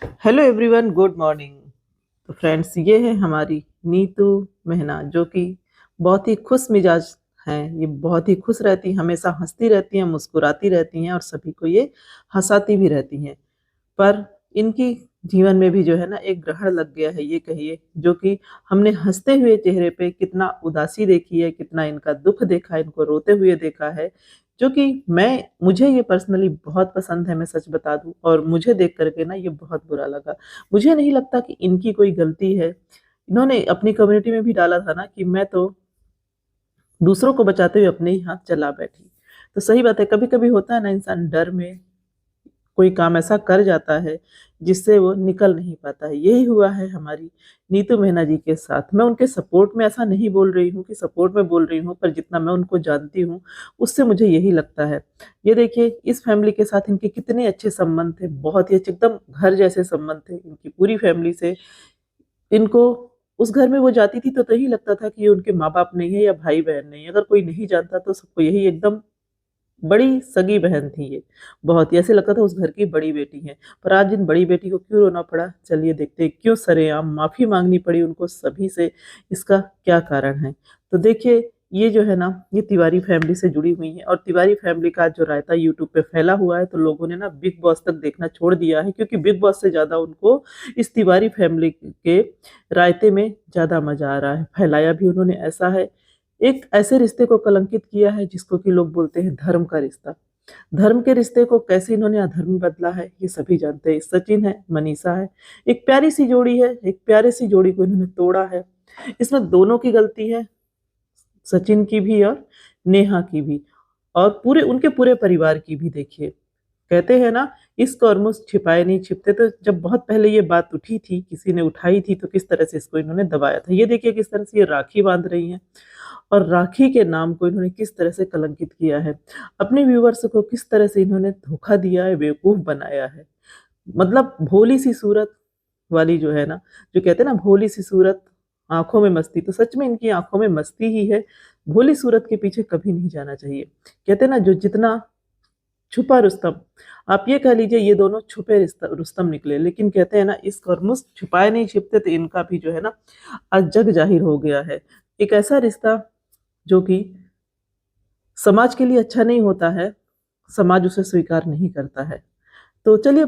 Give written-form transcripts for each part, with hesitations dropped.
Hello everyone, good morning. तो friends, ये है हमारी नीतू मेहना, जो कि बहुत ही खुश मिजाज हैं। ये बहुत ही खुश रहती हैं, हमेशा हंसती रहती हैं, मुस्कुराती रहती हैं और सभी को ये हंसाती भी रहती हैं। पर इनकी जीवन में भी जो है ना, एक ग्रहण लग गया है, ये कहिए, जो कि हमने हंसते हुए चेहरे पे कितना उदासी देखी है, कितना इनका दुख देखा है, इनको रोते हुए देखा है, जो कि मैं मुझे ये पर्सनली बहुत पसंद है। मैं सच बता दूं, और मुझे देख करके ना ये बहुत बुरा लगा। मुझे नहीं लगता कि इनकी कोई गलती है। इन्होंने अपनी कम्युनिटी में भी डाला था ना कि मैं तो दूसरों को बचाते हुए अपने ही हाथ चला बैठी। तो सही बात है, कभी कभी होता है ना, इंसान डर में कोई काम ऐसा कर जाता है जिससे वो निकल नहीं पाता है। यही हुआ है हमारी नीतू मेहना जी के साथ। मैं उनके सपोर्ट में ऐसा नहीं बोल रही हूँ कि सपोर्ट में बोल रही हूँ, पर जितना मैं उनको जानती हूँ उससे मुझे यही लगता है। ये देखिए, इस फैमिली के साथ इनके कितने अच्छे संबंध थे, बहुत ही अच्छे, एकदम घर जैसे संबंध थे इनकी पूरी फैमिली से। इनको उस घर में वो जाती थी तो यही लगता था कि ये उनके माँ बाप नहीं है या भाई बहन नहीं है। अगर कोई नहीं जानता तो सबको यही एकदम बड़ी सगी बहन थी ये। बहुत ही ऐसे लगता था उस घर की बड़ी बेटी है। पर आज इन बड़ी बेटी को क्यों रोना पड़ा, चलिए देखते हैं। क्यों सरेआम माफी मांगनी पड़ी उनको सभी से, इसका क्या कारण है। तो देखिए, ये जो है ना, ये तिवारी फैमिली से जुड़ी हुई है, और तिवारी फैमिली का जो रायता यूट्यूब पे फैला हुआ है, तो लोगों ने ना बिग बॉस तक देखना छोड़ दिया है, क्योंकि बिग बॉस से ज्यादा उनको इस तिवारी फैमिली के रायते में ज्यादा मजा आ रहा है। फैलाया भी उन्होंने ऐसा है, एक ऐसे रिश्ते को कलंकित किया है जिसको कि लोग बोलते हैं धर्म का रिश्ता। धर्म के रिश्ते को कैसे इन्होंने अधर्म में बदला है, ये सभी जानते हैं। सचिन है, मनीषा है, एक प्यारी सी जोड़ी है, एक प्यारे सी जोड़ी को इन्होंने तोड़ा है। इसमें दोनों की गलती है, सचिन की भी और नेहा की भी, और पूरे उनके पूरे परिवार की भी। देखिए, कहते हैं ना, इस कॉर्मस छिपाए नहीं छिपते। तो जब बहुत पहले ये बात उठी थी, किसी ने उठाई थी, तो किस तरह से इसको इन्होंने दबाया था। ये देखिए किस तरह से ये राखी बांध रही हैं, और राखी के नाम को इन्होंने किस तरह से कलंकित किया है। अपने व्यूवर्स को किस तरह से इन्होंने धोखा दिया है, बेवकूफ बनाया है। मतलब भोली सी सूरत वाली जो है ना, जो कहते हैं ना, भोली सी सूरत आंखों में मस्ती, तो सच में इनकी आंखों में मस्ती ही है। भोली सूरत के पीछे कभी नहीं जाना चाहिए। कहते हैं ना, जो जितना छुपा रुस्तम, आप ये कह लीजिए, ये दोनों छुपे रुस्तम निकले। लेकिन कहते हैं ना, इस कर्मुस छुपाए नहीं छिपते, तो इनका भी जो है ना, आज जग जाहिर हो गया है। एक ऐसा रिश्ता जो कि समाज के लिए अच्छा नहीं होता है, समाज उसे स्वीकार नहीं करता है। तो चलिए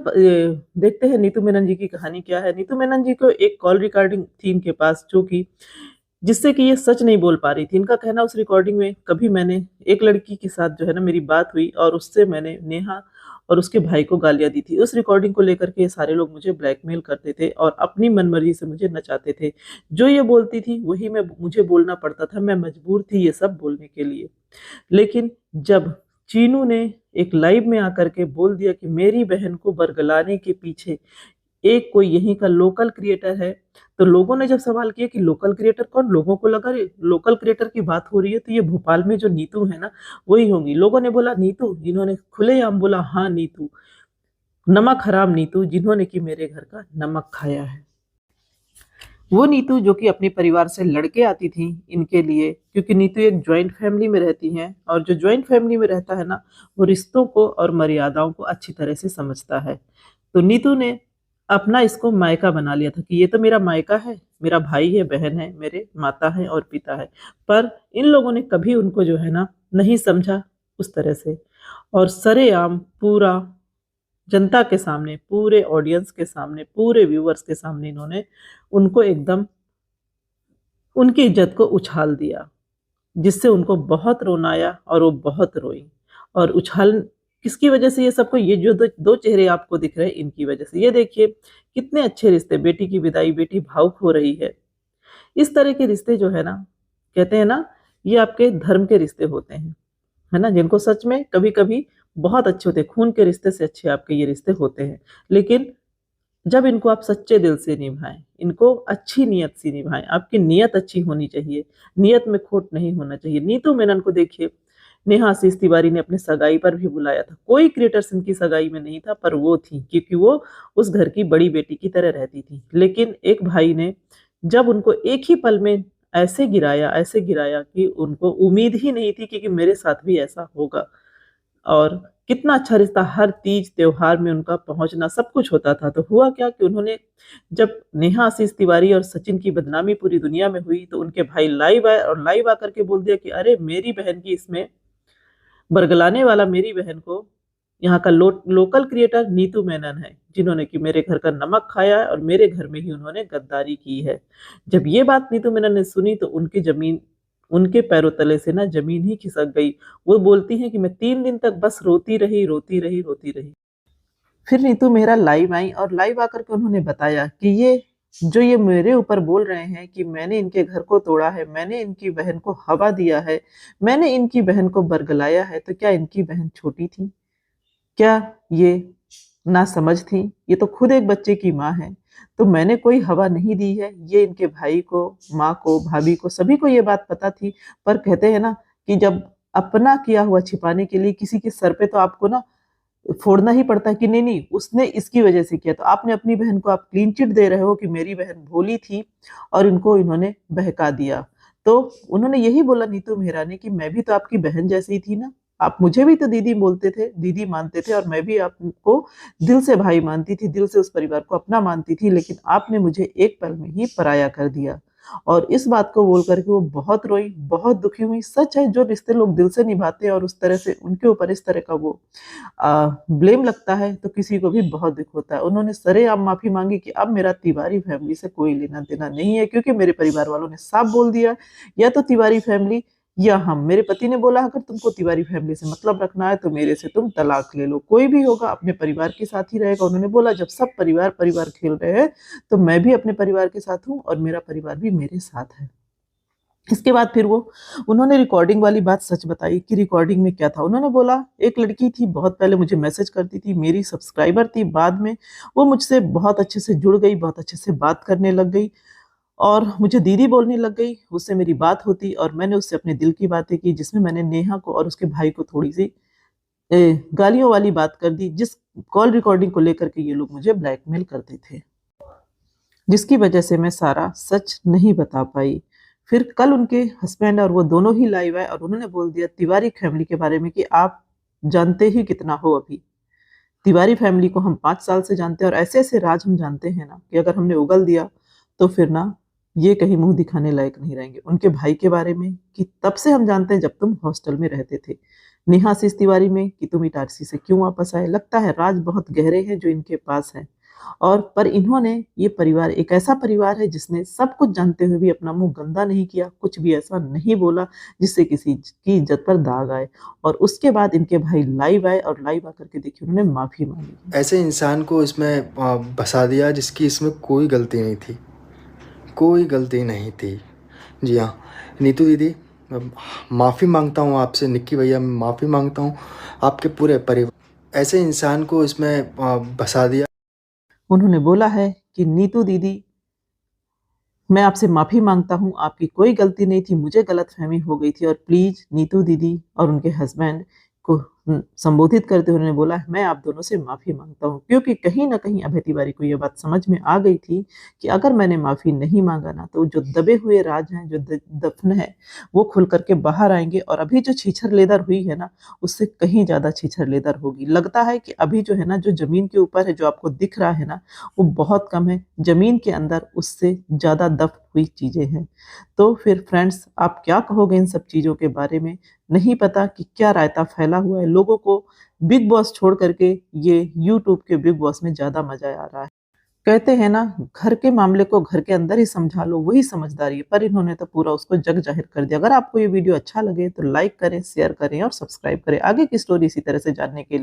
देखते हैं नीतू मेनन जी की कहानी क्या है। नीतू मेनन जी को एक कॉल रिकॉर्डिंग थी इनके पास, जो कि जिससे कि ये सच नहीं बोल पा रही थी। इनका कहना, उस रिकॉर्डिंग में कभी मैंने एक लड़की के साथ जो है ना, मेरी बात हुई और उससे मैंने नेहा और उसके भाई को गालियां दी थी। उस रिकॉर्डिंग को लेकर के ये सारे लोग मुझे ब्लैकमेल करते थे और अपनी मनमर्जी से मुझे नचाते थे। जो ये बोलती थी वही मुझे बोलना पड़ता था। मैं मजबूर थी ये सब बोलने के लिए। लेकिन जब चीनू ने एक लाइव में आकर के बोल दिया कि मेरी बहन को बरगलाने के पीछे एक कोई यहीं का लोकल क्रिएटर है, तो लोगों ने जब सवाल किया कि लोकल क्रिएटर कौन, लोगों को लगा लोकल क्रिएटर की बात हो रही है तो ये भोपाल में जो नीतू है ना, वही होंगी। लोगों ने बोला नीतू, जिन्होंने खुलेआम बोला हाँ नीतू, नमक हराम नीतू, जिन्होंने कि मेरे घर का नमक खाया है। वो नीतू जो कि अपने परिवार से लड़के आती थी इनके लिए, क्योंकि नीतू एक ज्वाइंट फैमिली में रहती है, और जो ज्वाइंट फैमिली में रहता है ना, वो रिश्तों को और मर्यादाओं को अच्छी तरह से समझता है। तो नीतू ने अपना इसको मायका बना लिया था कि ये तो मेरा मायका है, मेरा भाई है, बहन है, मेरे माता है और पिता है। पर इन लोगों ने कभी उनको जो है ना, नहीं समझा उस तरह से, और सरेआम पूरा जनता के सामने, पूरे ऑडियंस के सामने, पूरे व्यूअर्स के सामने इन्होंने उनको एकदम उनकी इज्जत को उछाल दिया, जिससे उनको बहुत रोना आया और वो बहुत रोई। और उछाल किसकी वजह से ये सबको, ये जो दो चेहरे आपको दिख रहे हैं, इनकी वजह से। ये देखिए कितने अच्छे रिश्ते, बेटी की विदाई, बेटी भावुक हो रही है। इस तरह के रिश्ते जो है ना, कहते हैं ना, ये आपके धर्म के रिश्ते होते हैं, है ना, जिनको सच में कभी कभी बहुत अच्छे होते हैं। खून के रिश्ते से अच्छे आपके ये रिश्ते होते हैं। लेकिन जब इनको आप सच्चे दिल से निभाएं, इनको अच्छी नीयत से निभाएं, आपकी नीयत अच्छी होनी चाहिए, नीयत में खोट नहीं होना चाहिए। नीतू मेनन को देखिए, नेहा आशीष तिवारी ने अपने सगाई पर भी बुलाया था। कोई क्रिएटर्स इनकी सगाई में नहीं था, पर वो थी, क्योंकि वो उस घर की बड़ी बेटी की तरह रहती थी। लेकिन एक भाई ने जब उनको एक ही पल में ऐसे गिराया कि उनको उम्मीद ही नहीं थी कि मेरे साथ भी ऐसा होगा। और कितना अच्छा रिश्ता, हर तीज त्योहार में उनका पहुंचना, सब कुछ होता था। तो हुआ क्या कि उन्होंने, जब नेहा आशीष तिवारी और सचिन की बदनामी पूरी दुनिया में हुई, तो उनके भाई लाइव आए और लाइव आकर के बोल दिया कि अरे मेरी बहन की इसमें बरगलाने वाला मेरी बहन को यहाँ का लोकल क्रिएटर नीतू मेनन है, जिन्होंने कि मेरे घर का नमक खाया है और मेरे घर में ही उन्होंने गद्दारी की है। जब ये बात नीतू मेनन ने सुनी तो उनके पैरों तले से ना जमीन ही खिसक गई। वो बोलती हैं कि मैं 3 दिन तक बस रोती रही, रोती रही, रोती रही। फिर नीतू मेहरा लाइव आई और लाइव आकर के उन्होंने बताया कि ये मेरे ऊपर बोल रहे हैं कि मैंने इनके घर को तोड़ा है, मैंने इनकी बहन को हवा दिया है, मैंने इनकी बहन को बरगलाया है, तो क्या इनकी बहन छोटी थी? क्या ये नासमझ थी? ये तो खुद एक बच्चे की माँ है। तो मैंने कोई हवा नहीं दी है। ये इनके भाई को, माँ को, भाभी को, सभी को ये बात पता थी। पर कहते हैं ना कि जब अपना किया हुआ छिपाने के लिए किसी के सर पे तो आपको ना फोड़ना ही पड़ता है कि नहीं नहीं उसने इसकी वजह से किया। तो आपने अपनी बहन को आप क्लीन चिट दे रहे हो कि मेरी बहन भोली थी और इनको इन्होंने बहका दिया। तो उन्होंने यही बोला नीतू मेहरा ने कि मैं भी तो आपकी बहन जैसी थी ना, आप मुझे भी तो दीदी बोलते थे, दीदी मानते थे, और मैं भी आपको दिल से भाई मानती थी, दिल से उस परिवार को अपना मानती थी, लेकिन आपने मुझे एक पल में ही पराया कर दिया। और इस बात को बोल करके वो बहुत रोई, बहुत दुखी हुई। सच है, जो रिश्ते लोग दिल से निभाते हैं और उस तरह से उनके ऊपर इस तरह का वो ब्लेम लगता है तो किसी को भी बहुत दुख होता है। उन्होंने सरेआम माफी मांगी कि अब मेरा तिवारी फैमिली से कोई लेना देना नहीं है, क्योंकि मेरे परिवार वालों ने साफ बोल दिया, या तो तिवारी फैमिली या हम। मेरे पति ने बोला अगर तुमको तिवारी फैमिली से मतलब रखना है तो मेरे से तुम तलाक ले लो, कोई भी होगा अपने परिवार के साथ ही रहेगा। उन्होंने बोला जब सब परिवार परिवार खेल रहे हैं तो मैं भी अपने परिवार के साथ हूँ और मेरा परिवार भी मेरे साथ है। इसके बाद फिर वो उन्होंने रिकॉर्डिंग वाली बात सच बताई कि रिकॉर्डिंग में क्या था। उन्होंने बोला एक लड़की थी, बहुत पहले मुझे मैसेज करती थी, मेरी सब्सक्राइबर थी, बाद में वो मुझसे बहुत अच्छे से जुड़ गई, बहुत अच्छे से बात करने लग गई और मुझे दीदी बोलने लग गई। उससे मेरी बात होती और मैंने उससे अपने दिल की बातें की, जिसमें मैंने नेहा को और उसके भाई को थोड़ी सी गालियों वाली बात कर दी, जिस कॉल रिकॉर्डिंग को लेकर के ये लोग मुझे ब्लैकमेल करते थे, जिसकी वजह से मैं सारा सच नहीं बता पाई। फिर कल उनके हस्बैंड और वो दोनों ही लाइव आए और उन्होंने बोल दिया तिवारी फैमिली के बारे में कि आप जानते ही कितना हो अभी। तिवारी फैमिली को हम 5 साल से जानते हैं और ऐसे ऐसे राज हम जानते हैं ना कि अगर हमने उगल दिया तो फिर ना ये कहीं मुंह दिखाने लायक नहीं रहेंगे। उनके भाई के बारे में कि तब से हम जानते हैं जब तुम हॉस्टल में रहते थे। नेहा आशीष तिवारी में कि तुम इटारसी से क्यों वापस आए। लगता है राज बहुत गहरे हैं जो इनके पास है। और पर इन्होंने, ये परिवार एक ऐसा परिवार है जिसने सब कुछ जानते हुए भी अपना मुंह गंदा नहीं किया, कुछ भी ऐसा नहीं बोला जिससे किसी की इज्जत पर दाग आए। और उसके बाद इनके भाई लाइव आए और लाइव आकर के देखिए उन्होंने माफी मांगी। ऐसे इंसान को इसमें फंसा दिया जिसकी इसमें कोई गलती नहीं थी, कोई गलती नहीं थी। जी हाँ नीतू दीदी, माफ़ी मांगता हूँ आपसे, निक्की भैया मैं माफ़ी मांगता हूँ आपके पूरे परिवार। ऐसे इंसान को इसमें फंसा दिया। उन्होंने बोला है कि नीतू दीदी मैं आपसे माफी मांगता हूँ, आपकी कोई गलती नहीं थी, मुझे गलतफहमी हो गई थी। और प्लीज नीतू दीदी और उनके हस्बैंड को संबोधित करते हुए उन्होंने बोला मैं आप दोनों से माफी मांगता हूँ, क्योंकि कहीं ना कहीं अभय तिवारी को यह बात समझ में आ गई थी कि अगर मैंने माफी नहीं मांगा ना तो जो दबे हुए राज हैं, जो दफन है, वो खुल करके बाहर आएंगे। और अभी जो छीछर लेदर हुई है ना उससे कहीं ज्यादा छीछर लेदर होगी। लगता है कि अभी जो है ना, जो जमीन के ऊपर है, जो आपको दिख रहा है ना, वो बहुत कम है, जमीन के अंदर उससे ज्यादा दफ हुई चीजें हैं। तो फिर फ्रेंड्स आप क्या कहोगे इन सब चीजों के बारे में? नहीं पता कि क्या रायता फैला हुआ है। लोगों को बिग बॉस छोड़ करके ये यूट्यूब के बिग बॉस में ज्यादा मजा आ रहा है। कहते हैं ना, घर के मामले को घर के अंदर ही समझा लो, वही समझदारी है। पर इन्होंने तो पूरा उसको जग जाहिर कर दिया। अगर आपको ये वीडियो अच्छा लगे तो लाइक करें, शेयर करें और सब्सक्राइब करें आगे की स्टोरी इसी तरह से जानने के लिए।